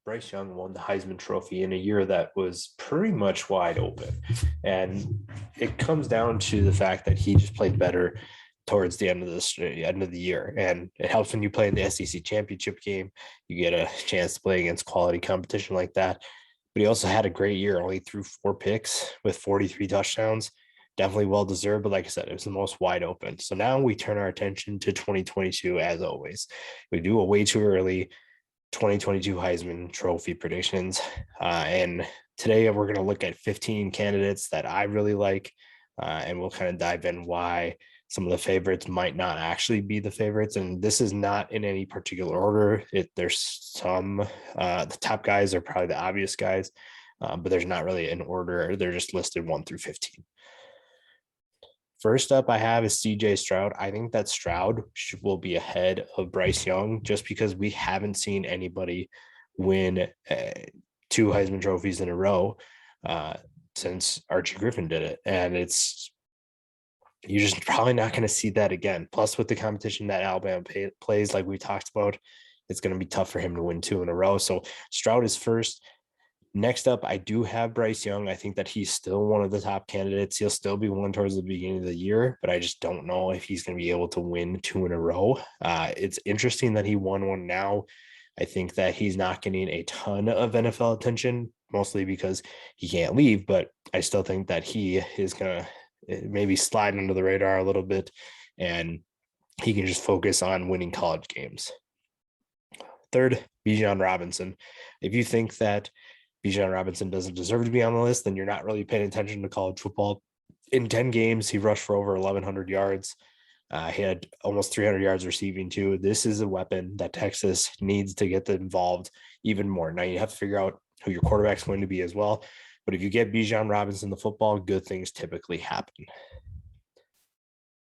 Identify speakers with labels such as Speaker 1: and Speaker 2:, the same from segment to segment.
Speaker 1: Bryce Young won the Heisman Trophy in a year that was pretty much wide open. And it comes down to the fact that he just played better towards the end of the year. And it helps when you play in the SEC championship game. You get a chance to play against quality competition like that. But he also had a great year, only threw 4 picks with 43 touchdowns. Definitely well deserved, but like I said, it was the most wide open. So now we turn our attention to 2022 as always. We do a way too early 2022 Heisman Trophy predictions. And today we're going to look at 15 candidates that I really like, and we'll kind of dive in why some of the favorites might not actually be the favorites. And this is not in any particular order. There's some, the top guys are probably the obvious guys, but there's not really an order. They're just listed 1 through 15. First up I have is CJ Stroud. I think that Stroud will be ahead of Bryce Young just because we haven't seen anybody win 2 Heisman trophies in a row since Archie Griffin did it. And you're just probably not going to see that again. Plus with the competition that Alabama plays, like we talked about, it's going to be tough for him to win 2 in a row. So Stroud is first. Next up, I do have Bryce Young. I think that he's still one of the top candidates. He'll still be one towards the beginning of the year, but I just don't know if he's going to be able to win 2 in a row. It's interesting that he won one now. I think that he's not getting a ton of NFL attention, mostly because he can't leave, but I still think that he is going to maybe slide under the radar a little bit, and he can just focus on winning college games. Third, Bjorn Robinson. If you think that Bjorn Robinson doesn't deserve to be on the list, then you're not really paying attention to college football. In 10 games, he rushed for over 1,100 yards. He had almost 300 yards receiving too. This is a weapon that Texas needs to get involved even more. Now you have to figure out who your quarterback's going to be as well. But if you get Bjorn Robinson the football, good things typically happen.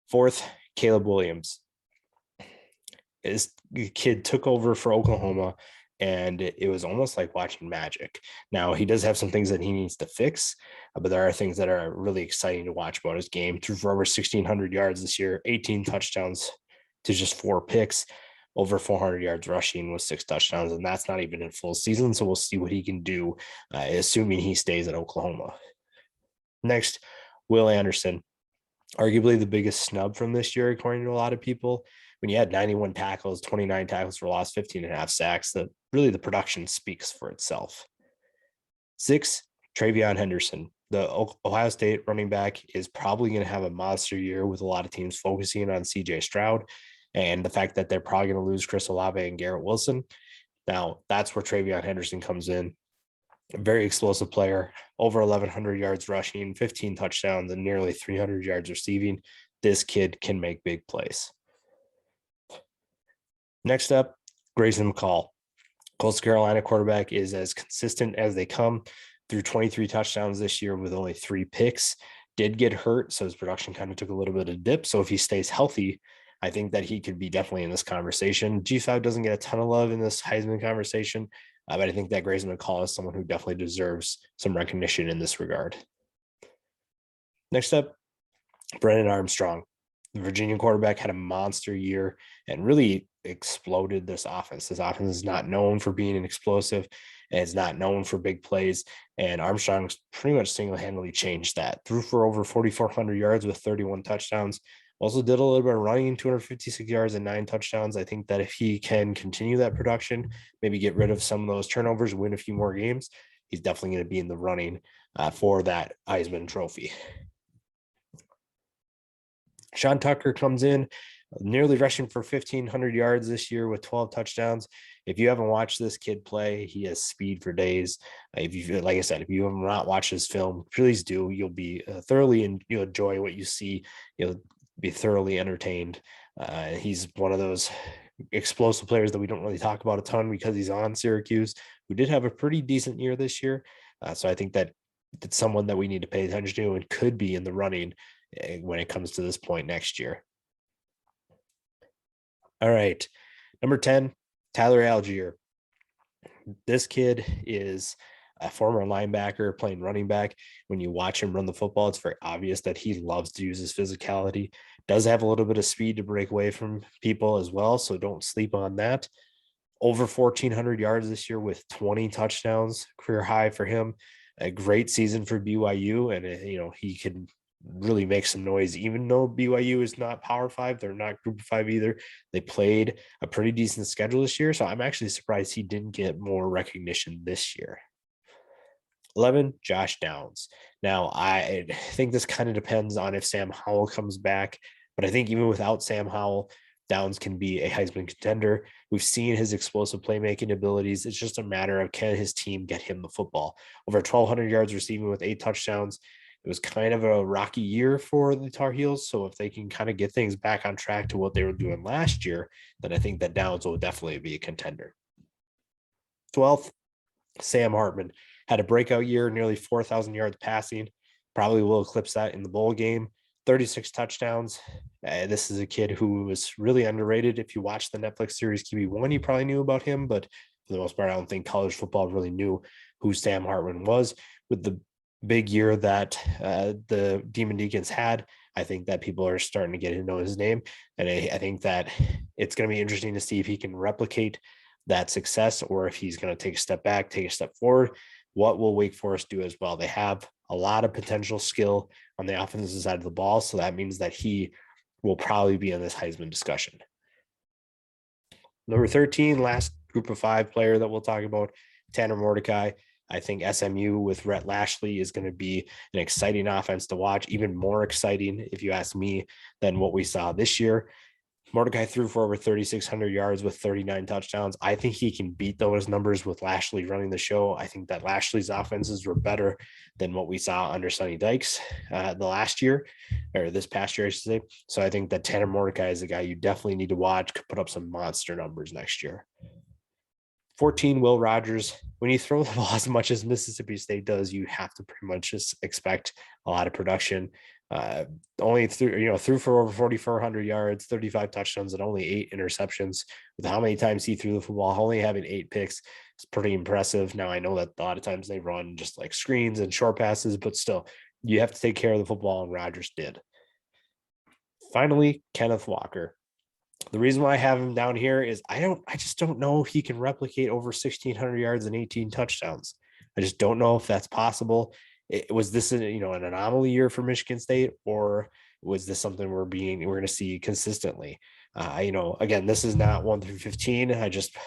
Speaker 1: Fourth, Caleb Williams. This kid took over for Oklahoma, and it was almost like watching magic. Now, he does have some things that he needs to fix, but there are things that are really exciting to watch about his game. Threw for over 1,600 yards this year, 18 touchdowns to just 4 picks, over 400 yards rushing with 6 touchdowns, and that's not even in full season, so we'll see what he can do, assuming he stays at Oklahoma. Next, Will Anderson. Arguably the biggest snub from this year, according to a lot of people. When you had 91 tackles, 29 tackles for loss, 15.5 sacks, the production speaks for itself. 6, Trayveon Henderson. The Ohio State running back is probably going to have a monster year with a lot of teams focusing on CJ Stroud and the fact that they're probably going to lose Chris Olave and Garrett Wilson. Now, that's where Trayveon Henderson comes in. A very explosive player, over 1,100 yards rushing, 15 touchdowns, and nearly 300 yards receiving. This kid can make big plays. Next up, Grayson McCall. Coastal Carolina quarterback is as consistent as they come. Threw 23 touchdowns this year with only 3 picks. Did get hurt, so his production kind of took a little bit of dip. So if he stays healthy, I think that he could be definitely in this conversation. G5 doesn't get a ton of love in this Heisman conversation, but I think that Grayson McCall is someone who definitely deserves some recognition in this regard. Next up, Brennan Armstrong. The Virginia quarterback had a monster year and really exploded this offense. This offense is not known for being an explosive, and it's not known for big plays. And Armstrong's pretty much single-handedly changed that. Threw for over 4,400 yards with 31 touchdowns. Also did a little bit of running, 256 yards and 9 touchdowns. I think that if he can continue that production, maybe get rid of some of those turnovers, win a few more games, he's definitely going to be in the running for that Heisman Trophy. Sean Tucker comes in, nearly rushing for 1,500 yards this year with 12 touchdowns. If you haven't watched this kid play, he has speed for days. If you, like I said, if you have not watched his film, please do. You'll be thoroughly, and you'll enjoy what you see. You'll be thoroughly entertained. He's one of those explosive players that we don't really talk about a ton because he's on Syracuse, who did have a pretty decent year this year. So I think that it's someone that we need to pay attention to and could be in the running when it comes to this point next year. All right. Number 10, Tyler Algier. This kid is a former linebacker playing running back. When you watch him run the football, it's very obvious that he loves to use his physicality. Does have a little bit of speed to break away from people as well, so don't sleep on that. over 1,400 yards this year with 20 touchdowns, career high for him. A great season for BYU, and he can really make some noise. Even though BYU is not Power Five, they're not Group of Five either. They played a pretty decent schedule this year, so I'm actually surprised he didn't get more recognition this year. 11, Josh Downs. Now, I think this kind of depends on if Sam Howell comes back, but I think even without Sam Howell, Downs can be a Heisman contender. We've seen his explosive playmaking abilities. It's just a matter of can his team get him the football. Over 1,200 yards receiving with 8 touchdowns. It was kind of a rocky year for the Tar Heels. So if they can kind of get things back on track to what they were doing last year, then I think that Downs will definitely be a contender. 12th, Sam Hartman had a breakout year, nearly 4,000 yards passing. Probably will eclipse that in the bowl game. 36 touchdowns. This is a kid who was really underrated. If you watch the Netflix series QB1, you probably knew about him, but for the most part, I don't think college football really knew who Sam Hartman was. With the big year that the Demon Deacons had, I think that people are starting to get to know his name. And I think that it's going to be interesting to see if he can replicate that success or if he's going to take a step back, take a step forward. What will Wake Forest do as well? They have a lot of potential skill on the offensive side of the ball. So that means that he will probably be in this Heisman discussion. Number 13, last Group of 5 player that we'll talk about, Tanner Mordecai. I think SMU with Rhett Lashley is going to be an exciting offense to watch, even more exciting, if you ask me, than what we saw this year. Mordecai threw for over 3,600 yards with 39 touchdowns. I think he can beat those numbers with Lashley running the show. I think that Lashley's offenses were better than what we saw under Sonny Dykes this past year, I should say. So I think that Tanner Mordecai is a guy you definitely need to watch, could put up some monster numbers next year. 14, Will Rogers. When you throw the ball as much as Mississippi State does, you have to pretty much just expect a lot of production. Threw for over 4,400 yards, 35 touchdowns, and only 8 interceptions. With how many times he threw the football, only having 8 picks, it's pretty impressive. Now, I know that a lot of times they run just like screens and short passes, but still, you have to take care of the football, and Rogers did. Finally, Kenneth Walker. The reason why I have him down here is I just don't know if he can replicate over 1,600 yards and 18 touchdowns. I just don't know if that's possible. Was this an anomaly year for Michigan State, or was this something we're going to see consistently? Again, this is not 1 through 15. I just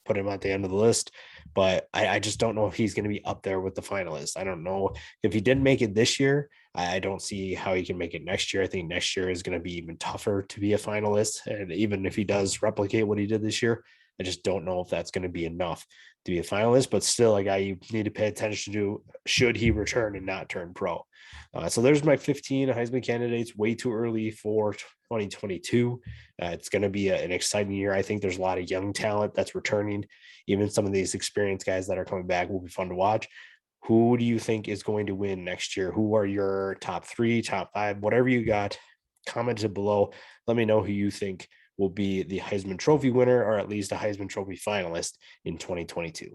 Speaker 1: put him at the end of the list, but I just don't know if he's going to be up there with the finalists. I don't know if he didn't make it this year. I don't see how he can make it next year. I think next year is going to be even tougher to be a finalist. And even if he does replicate what he did this year, I just don't know if that's going to be enough to be a finalist, but still a guy you need to pay attention to should he return and not turn pro. So there's my 15 Heisman candidates. Way too early for 2022. It's going to be an exciting year. I think there's a lot of young talent that's returning. Even some of these experienced guys that are coming back will be fun to watch. Who do you think is going to win next year? Who are your top 3, top 5, whatever you got? Comment it below. Let me know who you think will be the Heisman Trophy winner, or at least a Heisman Trophy finalist in 2022.